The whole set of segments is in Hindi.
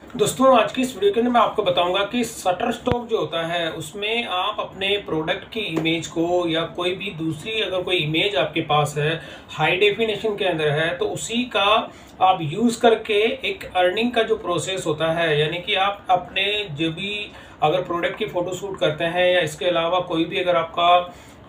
दोस्तों आज की इस वीडियो के अंदर मैं आपको बताऊंगा कि शटरस्टॉक जो होता है उसमें आप अपने प्रोडक्ट की इमेज को या कोई भी दूसरी अगर कोई इमेज आपके पास है हाई डेफिनेशन के अंदर है तो उसी का आप यूज़ करके एक अर्निंग का जो प्रोसेस होता है, यानी कि आप अपने जो भी अगर प्रोडक्ट की फ़ोटो शूट करते हैं या इसके अलावा कोई भी अगर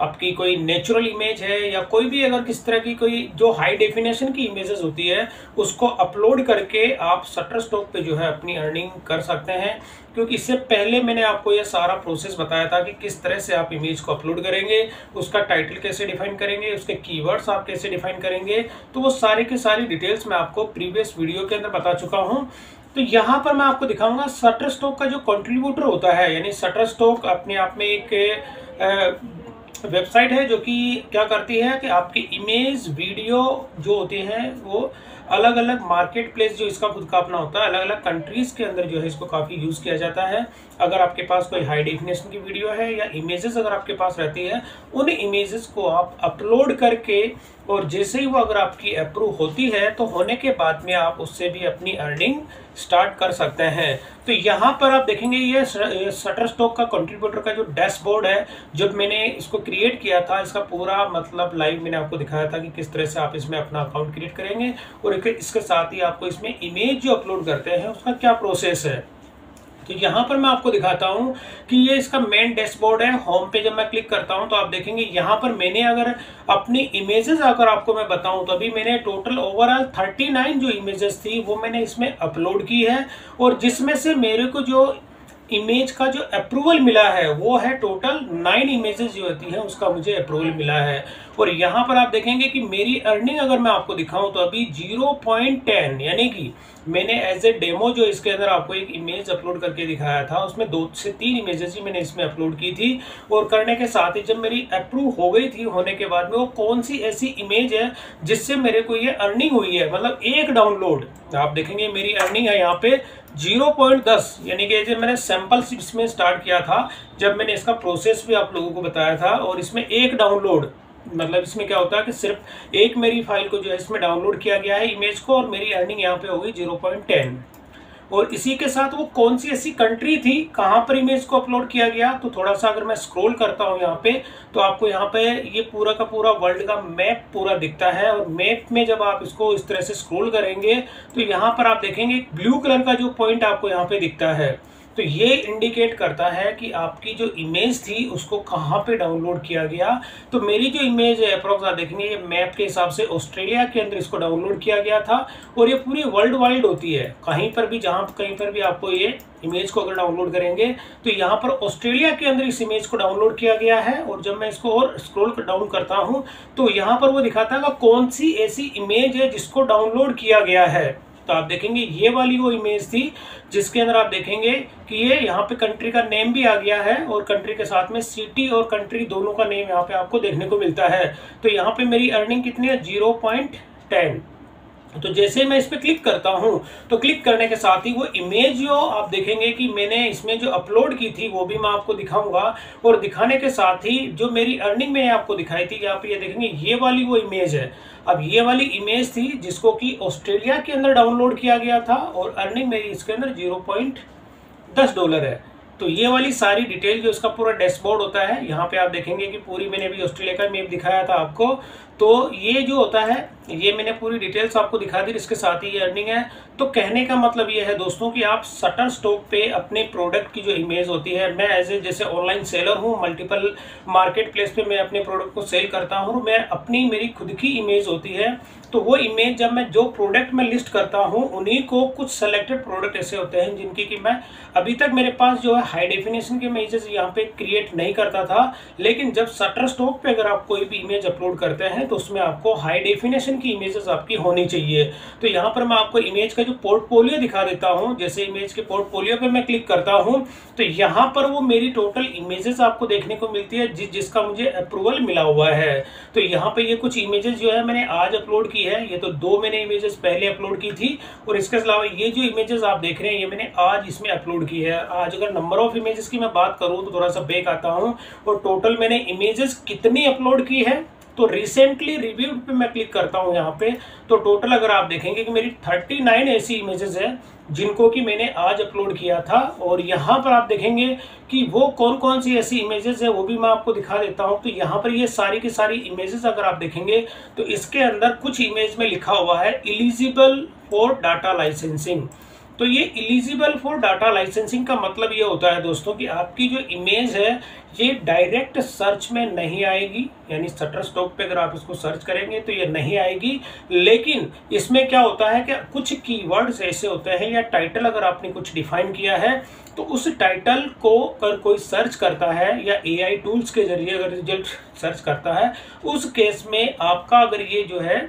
आपकी कोई नेचुरल इमेज है या कोई भी अगर किस तरह की कोई जो हाई डेफिनेशन की इमेजेस होती है उसको अपलोड करके आप शटरस्टॉक पे जो है अपनी अर्निंग कर सकते हैं। क्योंकि इससे पहले मैंने आपको यह सारा प्रोसेस बताया था कि किस तरह से आप इमेज को अपलोड करेंगे, उसका टाइटल कैसे डिफाइन करेंगे, उसके कीवर्ड्स आप कैसे डिफाइन करेंगे, तो वो सारी की सारी डिटेल्स मैं आपको प्रीवियस वीडियो के अंदर बता चुका हूँ। तो यहाँ पर मैं आपको दिखाऊंगा शटरस्टॉक का जो कंट्रीब्यूटर होता है, यानी शटरस्टॉक अपने आप में एक वेबसाइट है जो कि क्या करती है कि आपकी इमेज वीडियो जो होती हैं वो अलग अलग मार्केट प्लेस जो इसका खुद का अपना होता है, अलग अलग कंट्रीज के अंदर जो है इसको काफ़ी यूज़ किया जाता है। अगर आपके पास कोई हाई डेफिनेशन की वीडियो है या इमेजेस अगर आपके पास रहती है, उन इमेजेस को आप अपलोड करके और जैसे ही वो अगर आपकी अप्रूव होती है तो होने के बाद में आप उससे भी अपनी अर्निंग स्टार्ट कर सकते हैं। तो यहाँ पर आप देखेंगे ये शटरस्टॉक का कंट्रीब्यूटर का जो डैशबोर्ड है, जब मैंने इसको क्रिएट किया था इसका पूरा मतलब लाइव मैंने आपको दिखाया था कि किस तरह से आप इसमें अपना अकाउंट क्रिएट करेंगे और इसके साथ ही आपको इसमें इमेज जो अपलोड करते हैं उसका क्या प्रोसेस है। तो यहाँ पर मैं आपको दिखाता हूँ कि ये इसका मेन डैशबोर्ड है। होम पे जब मैं क्लिक करता हूँ तो आप देखेंगे यहाँ पर मैंने अगर अपनी इमेजेस अगर आपको मैं बताऊँ तो अभी मैंने टोटल ओवरऑल 39 जो इमेजेस थी वो मैंने इसमें अपलोड की है और जिसमें से मेरे को जो इमेज का जो अप्रूवल मिला है वो है टोटल 9 इमेजेस जो होती हैं उसका मुझे अप्रूवल मिला है। और यहाँ पर आप देखेंगे कि मेरी अर्निंग अगर मैं आपको दिखाऊं तो अभी 0.10 यानी कि मैंने एज ए डेमो जो इसके अंदर आपको एक इमेज अपलोड करके दिखाया था उसमें 2 से 3 इमेजेस ही मैंने इसमें अपलोड की थी। और करने के साथ ही जब मेरी अप्रूव हो गई थी होने के बाद में वो कौन सी ऐसी इमेज है जिससे मेरे को ये अर्निंग हुई है, मतलब एक डाउनलोड आप देखेंगे मेरी अर्निंग है यहाँ पे 0.10 यानी कि जब मैंने सैंपल इसमें स्टार्ट किया था, जब मैंने इसका प्रोसेस भी आप लोगों को बताया था और इसमें एक डाउनलोड मतलब इसमें क्या होता है कि सिर्फ एक मेरी फाइल को जो है इसमें डाउनलोड किया गया है इमेज को और मेरी अर्निंग यहाँ पे होगी 0.10। और इसी के साथ वो कौन सी ऐसी कंट्री थी कहाँ पर इमेज को अपलोड किया गया, तो थोड़ा सा अगर मैं स्क्रॉल करता हूँ यहाँ पे तो आपको यहाँ पे ये पूरा का पूरा वर्ल्ड का मैप पूरा दिखता है। और मैप में जब आप इसको इस तरह से स्क्रॉल करेंगे तो यहाँ पर आप देखेंगे ब्लू कलर का जो पॉइंट आपको यहाँ पे दिखता है, तो ये इंडिकेट करता है कि आपकी जो इमेज थी उसको कहाँ पे डाउनलोड किया गया। तो मेरी जो इमेज है अप्रोक्स आप देखेंगे ये मैप के हिसाब से ऑस्ट्रेलिया के अंदर इसको डाउनलोड किया गया था और ये पूरी वर्ल्ड वाइड होती है। कहीं पर भी जहाँ कहीं पर भी आपको ये इमेज को अगर डाउनलोड करेंगे तो यहाँ पर ऑस्ट्रेलिया के अंदर इस इमेज को डाउनलोड किया गया है। और जब मैं इसको और स्क्रॉल डाउन करता हूँ तो यहाँ पर वो दिखाता है कौन सी ऐसी इमेज है जिसको डाउनलोड किया गया है। तो आप देखेंगे ये वाली वो इमेज थी जिसके अंदर आप देखेंगे कि ये यहाँ पे कंट्री का नेम भी आ गया है और कंट्री के साथ में सिटी और कंट्री दोनों का नेम यहाँ पे आपको देखने को मिलता है। तो यहाँ पे मेरी अर्निंग कितनी है 0.10। तो जैसे मैं इस पर क्लिक करता हूं तो क्लिक करने के साथ ही वो इमेज जो आप देखेंगे कि मैंने इसमें जो अपलोड की थी वो भी मैं आपको दिखाऊंगा और दिखाने के साथ ही जो मेरी अर्निंग मैंने आपको दिखाई थी यहाँ पे ये देखेंगे ये वाली वो इमेज है। अब ये वाली इमेज थी जिसको कि ऑस्ट्रेलिया के अंदर डाउनलोड किया गया था और अर्निंग मेरी इसके अंदर $0.10 है। तो ये वाली सारी डिटेल जो इसका पूरा डैशबोर्ड होता है यहाँ पे आप देखेंगे कि पूरी मैंने अभी ऑस्ट्रेलिया का मैप दिखाया था आपको, तो ये जो होता है ये मैंने पूरी डिटेल्स आपको दिखा दी, इसके साथ ही ये अर्निंग है। तो कहने का मतलब ये है दोस्तों कि आप शटरस्टॉक पे अपने प्रोडक्ट की जो इमेज होती है, मैं एज ए जैसे ऑनलाइन सेलर हूँ, मल्टीपल मार्केट प्लेस पे मैं अपने प्रोडक्ट को सेल करता हूँ, मैं अपनी मेरी खुद की इमेज होती है। तो वो इमेज जब मैं जो प्रोडक्ट में लिस्ट करता हूँ उन्हीं को कुछ सेलेक्टेड प्रोडक्ट ऐसे होते हैं जिनकी कि मैं अभी तक मेरे पास जो है हाई डेफिनेशन के इमेजेस यहाँ पे क्रिएट नहीं करता था, लेकिन जब शटरस्टॉक पे अगर आप कोई भी इमेज अपलोड करते हैं तो उसमें आपको हाई डेफिनेशन की इमेजेस आपकी होनी चाहिए। तो यहाँ पर मैं आपको इमेज का जो पोर्टफोलियो दिखा देता हूँ। जैसे इमेज के पोर्टफोलियो पे मैं क्लिक करता हूँ तो यहाँ पर वो मेरी टोटल इमेजेस आपको देखने को मिलती है जिसका मुझे अप्रूवल मिला हुआ है। तो यहाँ पे ये कुछ इमेजेस जो है मैंने आज अपलोड की है, ये तो 2 मैंने इमेजेस पहले अपलोड की थी और इसके अलावा ये जो इमेजेस आप देख रहे हैं ये मैंने आज इसमें अपलोड की है। आज अगर नंबर ऑफ इमेजेस की मैं बात करूँ तो थोड़ा सा बैक आता हूँ और टोटल मैंने इमेजेस कितनी अपलोड की है तो रिसेंटली रिव्यूड पे मैं क्लिक करता हूँ यहाँ पे, तो टोटल अगर आप देखेंगे कि मेरी 39 ऐसी इमेजेस है जिनको कि मैंने आज अपलोड किया था। और यहाँ पर आप देखेंगे कि वो कौन कौन सी ऐसी इमेजेस है वो भी मैं आपको दिखा देता हूँ। तो यहाँ पर ये सारी की सारी इमेजेस अगर आप देखेंगे तो इसके अंदर कुछ इमेज में लिखा हुआ है एलिजिबल फॉर डाटा लाइसेंसिंग। तो ये एलिजिबल फॉर डाटा लाइसेंसिंग का मतलब ये होता है दोस्तों कि आपकी जो इमेज है ये डायरेक्ट सर्च में नहीं आएगी, यानी शटरस्टॉक पे अगर आप इसको सर्च करेंगे तो ये नहीं आएगी। लेकिन इसमें क्या होता है कि कुछ कीवर्ड्स ऐसे होते हैं या टाइटल अगर आपने कुछ डिफाइन किया है तो उस टाइटल को अगर कोई सर्च करता है या एआई टूल्स के जरिए अगर रिजल्ट सर्च करता है, उस केस में आपका अगर ये जो है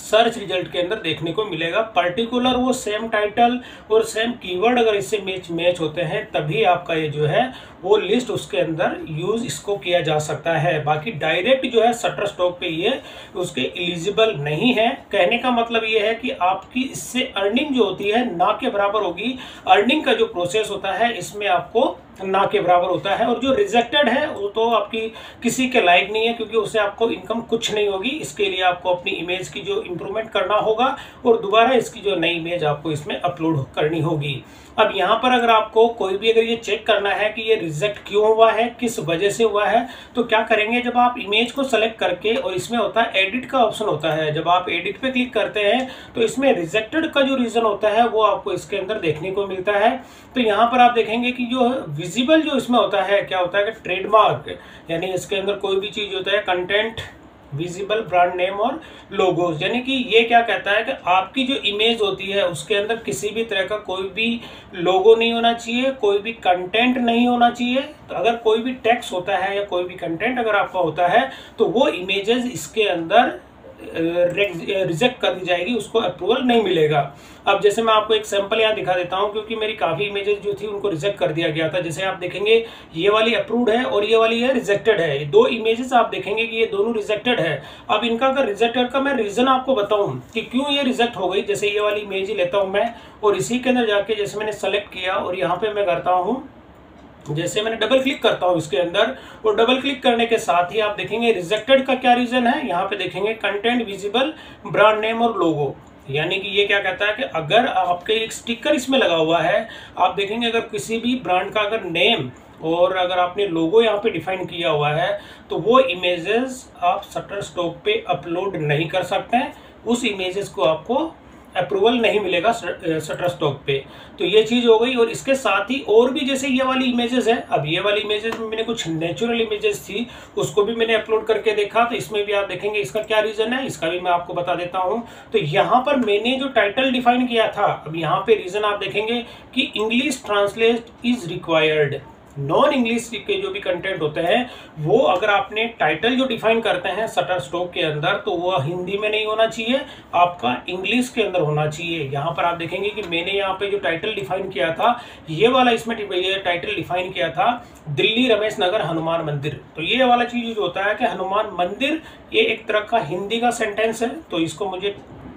सर्च रिजल्ट के अंदर देखने को मिलेगा पर्टिकुलर वो सेम टाइटल और सेम कीवर्ड अगर इससे मैच होते हैं तभी आपका ये जो है वो लिस्ट उसके अंदर यूज इसको किया जा सकता है। बाकी डायरेक्ट जो है शटरस्टॉक पे ये उसके एलिजिबल नहीं है। कहने का मतलब ये है कि आपकी इससे अर्निंग जो होती है ना के बराबर होगी। अर्निंग का जो प्रोसेस होता है इसमें आपको ना के बराबर होता है, और जो रिजेक्टेड है वो तो आपकी किसी के लायक नहीं है क्योंकि उससे आपको इनकम कुछ नहीं होगी। इसके लिए आपको अपनी इमेज की जो इम्प्रूवमेंट करना होगा और दोबारा इसकी जो नई इमेज आपको इसमें अपलोड करनी होगी। अब यहाँ पर अगर आपको कोई भी अगर ये चेक करना है कि ये रिजेक्ट क्यों हुआ है, किस वजह से हुआ है, तो क्या करेंगे, जब आप इमेज को सेलेक्ट करके और इसमें होता है एडिट का ऑप्शन होता है, जब आप एडिट पे क्लिक करते हैं तो इसमें रिजेक्टेड का जो रीजन होता है वो आपको इसके अंदर देखने को मिलता है। तो यहाँ पर आप देखेंगे कि जो विजिबल जो इसमें होता है क्या होता है कि ट्रेडमार्क, यानी इसके अंदर कोई भी चीज होता है कंटेंट विजिबल ब्रांड नेम और लोगोज, यानी कि ये क्या कहता है कि आपकी जो इमेज होती है उसके अंदर किसी भी तरह का कोई भी लोगो नहीं होना चाहिए, कोई भी कंटेंट नहीं होना चाहिए। तो अगर कोई भी टेक्स्ट होता है या कोई भी कंटेंट अगर आपका होता है तो वो इमेजेस इसके अंदर रिजेक्ट कर दी जाएगी, उसको अप्रूवल नहीं मिलेगा। अब जैसे मैं आपको एक सैंपल यहाँ दिखा देता हूँ क्योंकि मेरी काफी इमेजेस जो थी उनको रिजेक्ट कर दिया गया था। जैसे आप देखेंगे ये वाली अप्रूव्ड है और ये वाली है रिजेक्टेड है। ये दो इमेजेस आप देखेंगे कि ये दोनों रिजेक्टेड है। अब इनका अगर रिजेक्टेड का मैं रीजन आपको बताऊं कि क्यों ये रिजेक्ट हो गई, जैसे ये वाली इमेज ही लेता हूं मैं और इसी के अंदर जाके जैसे मैंने सेलेक्ट किया और यहाँ पे मैं करता हूँ, जैसे मैंने डबल क्लिक करता हूं इसके अंदर और डबल क्लिक करने के साथ ही आप देखेंगे रिजेक्टेड का क्या रीजन है। यहाँ पे देखेंगे कंटेंट विजिबल ब्रांड नेम और लोगो, यानी कि ये क्या कहता है कि अगर आपके एक स्टिकर इसमें लगा हुआ है, आप देखेंगे अगर किसी भी ब्रांड का अगर नेम और अगर आपने लोगो यहाँ पे डिफाइन किया हुआ है तो वो इमेजेस आप शटरस्टॉक पे अपलोड नहीं कर सकते हैं, उस इमेजेस को आपको अप्रूवल नहीं मिलेगा शटरस्टॉक पे। तो ये चीज हो गई। और इसके साथ ही और भी जैसे ये वाली इमेजेस है, अब ये वाली इमेजेस में मैंने कुछ नेचुरल इमेजेस थी उसको भी मैंने अपलोड करके देखा, तो इसमें भी आप देखेंगे इसका क्या रीजन है, इसका भी मैं आपको बता देता हूं। तो यहाँ पर मैंने जो टाइटल डिफाइन किया था, अब यहाँ पे रीजन आप देखेंगे कि English translate is required. Non English के जो भी कंटेंट होते हैं वो अगर आपने टाइटल जो डिफाइन करते हैं शटरस्टॉक के अंदर तो वो हिंदी में नहीं होना चाहिए, आपका इंग्लिश के अंदर होना चाहिए। यहाँ पर आप देखेंगे कि मैंने यहाँ पे जो टाइटल डिफाइन किया था ये वाला, इसमें ये टाइटल डिफाइन किया था दिल्ली रमेश नगर हनुमान मंदिर। तो ये वाला चीज जो होता है कि हनुमान मंदिर ये एक तरह का हिंदी का सेंटेंस है, तो इसको मुझे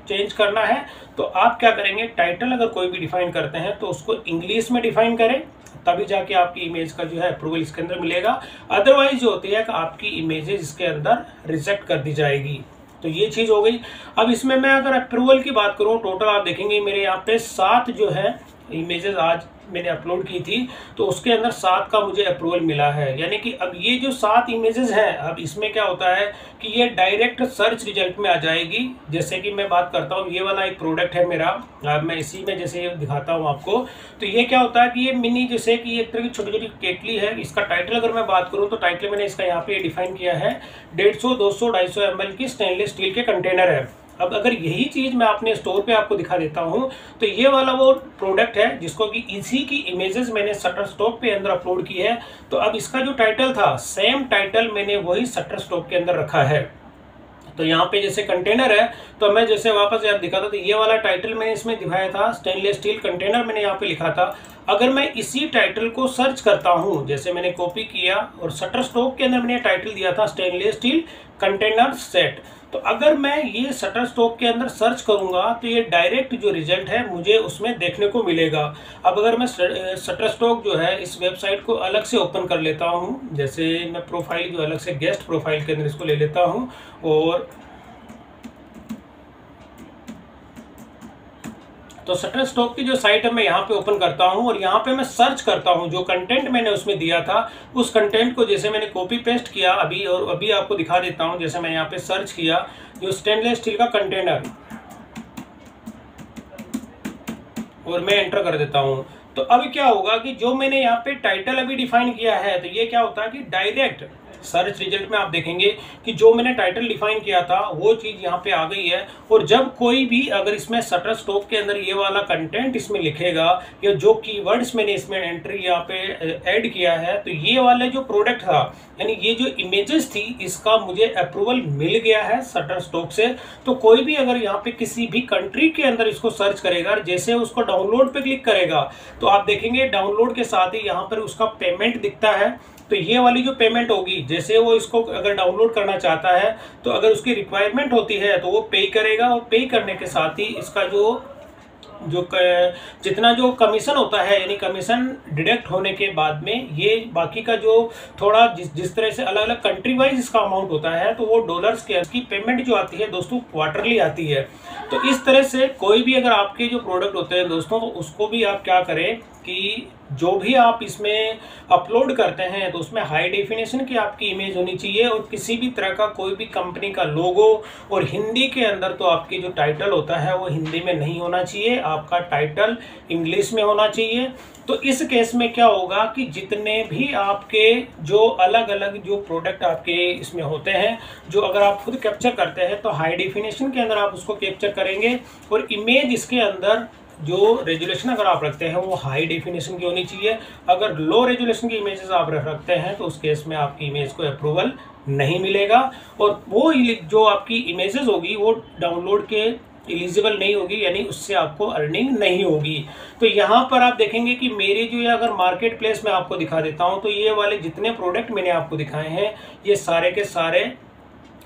चेंज करना है। तो आप क्या करेंगे, टाइटल अगर कोई भी डिफाइन करते हैं तो उसको इंग्लिश में डिफाइन करें, तभी जाके आपकी इमेज का जो है अप्रूवल इसके अंदर मिलेगा। अदरवाइज जो होती है कि आपकी इमेजेस इसके अंदर रिजेक्ट कर दी जाएगी। तो ये चीज हो गई। अब इसमें मैं अगर अप्रूवल की बात करूं, टोटल आप देखेंगे मेरे यहाँ पे 7 जो है इमेजेस आज मैंने अपलोड की थी तो उसके अंदर 7 का मुझे अप्रूवल मिला है। यानी कि अब ये जो 7 इमेजेस हैं, अब इसमें क्या होता है कि ये डायरेक्ट सर्च रिजल्ट में आ जाएगी। जैसे कि मैं बात करता हूँ, ये वाला एक प्रोडक्ट है मेरा, अब मैं इसी में जैसे दिखाता हूँ आपको। तो ये क्या होता है कि ये मिनी, जैसे कि एक तरह की छोटी छोटी केटली है। इसका टाइटल अगर मैं बात करूँ तो टाइटल मैंने इसका यहाँ पे डिफाइन किया है 150, 200, 250 ml की स्टेनलेस स्टील के कंटेनर है। अब अगर यही चीज मैं अपने स्टोर पे आपको दिखा देता हूं तो ये वाला वो प्रोडक्ट है जिसको कि इसी की इमेजेस मैंने शटरस्टॉक पे अंदर अपलोड की है। तो अब इसका जो टाइटल था सेम टाइटल मैंने वही शटरस्टॉक के अंदर रखा है। तो यहाँ पे जैसे कंटेनर है तो मैं जैसे वापस यार दिखाता तो ये वाला टाइटल मैंने इसमें दिखाया था स्टेनलेस स्टील कंटेनर मैंने यहाँ पे लिखा था। अगर मैं इसी टाइटल को सर्च करता हूं, जैसे मैंने कॉपी किया और शटरस्टॉक के अंदर मैंने टाइटल दिया था स्टेनलेस स्टील कंटेनर सेट, तो अगर मैं ये शटरस्टॉक के अंदर सर्च करूंगा तो ये डायरेक्ट जो रिजल्ट है मुझे उसमें देखने को मिलेगा। अब अगर मैं शटरस्टॉक जो है इस वेबसाइट को अलग से ओपन कर लेता हूं, जैसे मैं प्रोफाइल जो अलग से गेस्ट प्रोफाइल के अंदर इसको ले लेता हूं और तो शटरस्टॉक की जो साइट है मैं यहाँ पे ओपन करता हूँ और यहाँ पे मैं सर्च करता हूँ, जो कंटेंट मैंने उसमें दिया था उस कंटेंट को जैसे मैंने कॉपी पेस्ट किया अभी, और अभी आपको दिखा देता हूँ। जैसे मैं यहाँ पे सर्च किया जो स्टेनलेस स्टील का कंटेनर और मैं एंटर कर देता हूँ, तो अब क्या होगा कि जो मैंने यहाँ पे टाइटल अभी डिफाइन किया है, तो ये क्या होता है कि डायरेक्ट सर्च रिजल्ट में आप देखेंगे कि जो मैंने टाइटल डिफाइन किया था वो चीज यहाँ पे आ गई है। और जब कोई भी अगर इसमें शटरस्टॉक के अंदर ये वाला कंटेंट इसमें लिखेगा या जो कीवर्ड्स मैंने इसमें एंट्री यहाँ पे ऐड किया है, तो ये वाले जो प्रोडक्ट था यानी ये जो इमेजेस थी इसका मुझे अप्रूवल मिल गया है शटरस्टॉक से। तो कोई भी अगर यहाँ पे किसी भी कंट्री के अंदर इसको सर्च करेगा, जैसे उसको डाउनलोड पे क्लिक करेगा तो आप देखेंगे डाउनलोड के साथ ही यहाँ पर उसका पेमेंट दिखता है। तो ये वाली जो पेमेंट होगी, जैसे वो इसको अगर डाउनलोड करना चाहता है तो अगर उसकी रिक्वायरमेंट होती है तो वो पे करेगा, और पे करने के साथ ही इसका जितना जो कमीशन होता है यानी कमीशन डिडक्ट होने के बाद में ये बाकी का जो थोड़ा जिस तरह से अलग अलग कंट्री वाइज इसका अमाउंट होता है, तो वो डॉलर्स के इसकी पेमेंट जो आती है दोस्तों क्वार्टरली आती है। तो इस तरह से कोई भी अगर आपके जो प्रोडक्ट होते हैं दोस्तों, तो उसको भी आप क्या करें कि जो भी आप इसमें अपलोड करते हैं तो उसमें हाई डेफिनेशन की आपकी इमेज होनी चाहिए, और किसी भी तरह का कोई भी कंपनी का लोगो, और हिंदी के अंदर तो आपकी जो टाइटल होता है वो हिंदी में नहीं होना चाहिए, आपका टाइटल इंग्लिश में होना चाहिए। तो इस केस में क्या होगा कि जितने भी आपके जो अलग अलग जो प्रोडक्ट आपके इसमें होते हैं, जो अगर आप खुद कैप्चर करते हैं तो हाई डेफिनेशन के अंदर आप उसको कैप्चर करेंगे, और इमेज इसके अंदर जो रेजुलेशन अगर आप रखते हैं वो हाई डेफिनेशन की होनी चाहिए। अगर लो रेजुलेशन की इमेजेस आप रखते हैं तो उस केस में आपकी इमेज को अप्रूवल नहीं मिलेगा, और वो जो आपकी इमेजेस होगी वो डाउनलोड के एलिजिबल नहीं होगी, यानी उससे आपको अर्निंग नहीं होगी। तो यहाँ पर आप देखेंगे कि मेरे जो है अगर मार्केट प्लेस में आपको दिखा देता हूँ, तो ये वाले जितने प्रोडक्ट मैंने आपको दिखाए हैं ये सारे के सारे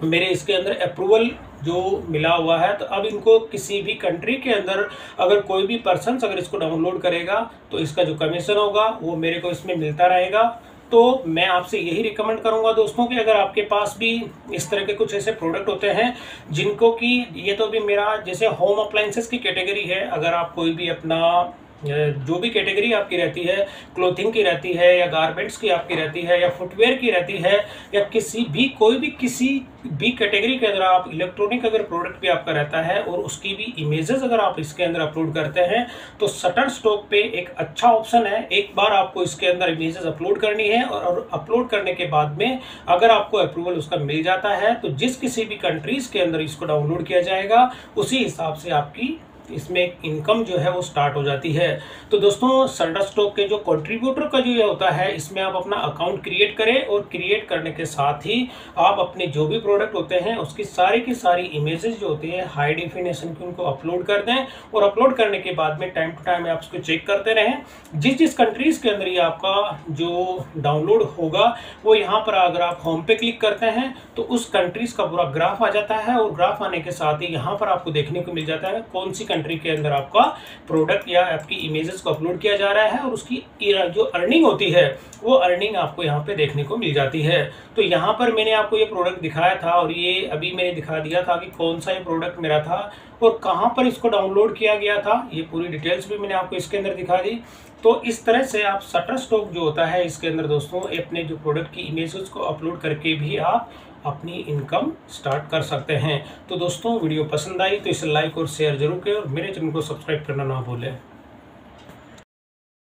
मेरे इसके अंदर अप्रूवल जो मिला हुआ है। तो अब इनको किसी भी कंट्री के अंदर अगर कोई भी पर्सन अगर इसको डाउनलोड करेगा तो इसका जो कमीशन होगा वो मेरे को इसमें मिलता रहेगा। तो मैं आपसे यही रिकमेंड करूंगा दोस्तों कि अगर आपके पास भी इस तरह के कुछ ऐसे प्रोडक्ट होते हैं जिनको कि ये तो भी मेरा जैसे होम अप्लायंसेस की कैटेगरी है, अगर आप कोई भी अपना जो भी कैटेगरी आपकी रहती है, क्लोथिंग की रहती है या गारमेंट्स की आपकी रहती है या फुटवेयर की रहती है, या किसी भी कैटेगरी के अंदर आप इलेक्ट्रॉनिक अगर प्रोडक्ट भी आपका रहता है और उसकी भी इमेजेस अगर आप इसके अंदर अपलोड करते हैं, तो शटरस्टॉक पे एक अच्छा ऑप्शन है। एक बार आपको इसके अंदर इमेजेस अपलोड करनी है, और अपलोड करने के बाद में अगर आपको अप्रूवल उसका मिल जाता है तो जिस किसी भी कंट्रीज के अंदर इसको डाउनलोड किया जाएगा उसी हिसाब से आपकी इसमें इनकम जो है वो स्टार्ट हो जाती है। तो दोस्तों शटरस्टॉक के जो कंट्रीब्यूटर का जो ये होता है, इसमें आप अपना अकाउंट क्रिएट करें, और क्रिएट करने के साथ ही आप अपने जो भी प्रोडक्ट होते हैं उसकी सारी की सारी इमेजेस जो होती है हाई डेफिनेशन की उनको अपलोड कर दें, और अपलोड करने के बाद में टाइम टू टाइम आप उसको चेक करते रहें। जिस कंट्रीज के अंदर ये आपका जो डाउनलोड होगा वो यहाँ पर अगर आप होम पे क्लिक करते हैं तो उस कंट्रीज का पूरा ग्राफ आ जाता है, और ग्राफ आने के साथ ही यहाँ पर आपको देखने को मिल जाता है कौन सी कंट्री के अंदर आपका प्रोडक्ट या आपकी इमेजेस को अपलोड किया जा रहा है, और उसकी जो अर्निंग होती है वो अर्निंग आपको यहाँ पे देखने को मिल जाती है। तो यहाँ पर मैंने आपको ये प्रोडक्ट दिखाया था, और ये अभी मैंने दिखा दिया था कि कौन सा ये प्रोडक्ट मेरा था और कहाँ पर इसको डाउनलोड किया गया था, ये पूरी डिटेल्स भी मैंने आपको इसके अंदर दिखा दी। तो इस तरह से आप शटरस्टॉक जो होता है इसके अंदर दोस्तों अपने जो प्रोडक्ट की इमेजेस को अपलोड करके भी आप अपनी इनकम स्टार्ट कर सकते हैं। तो दोस्तों वीडियो पसंद आई तो इसे लाइक और शेयर जरूर करें, और मेरे चैनल को सब्सक्राइब करना ना भूलें।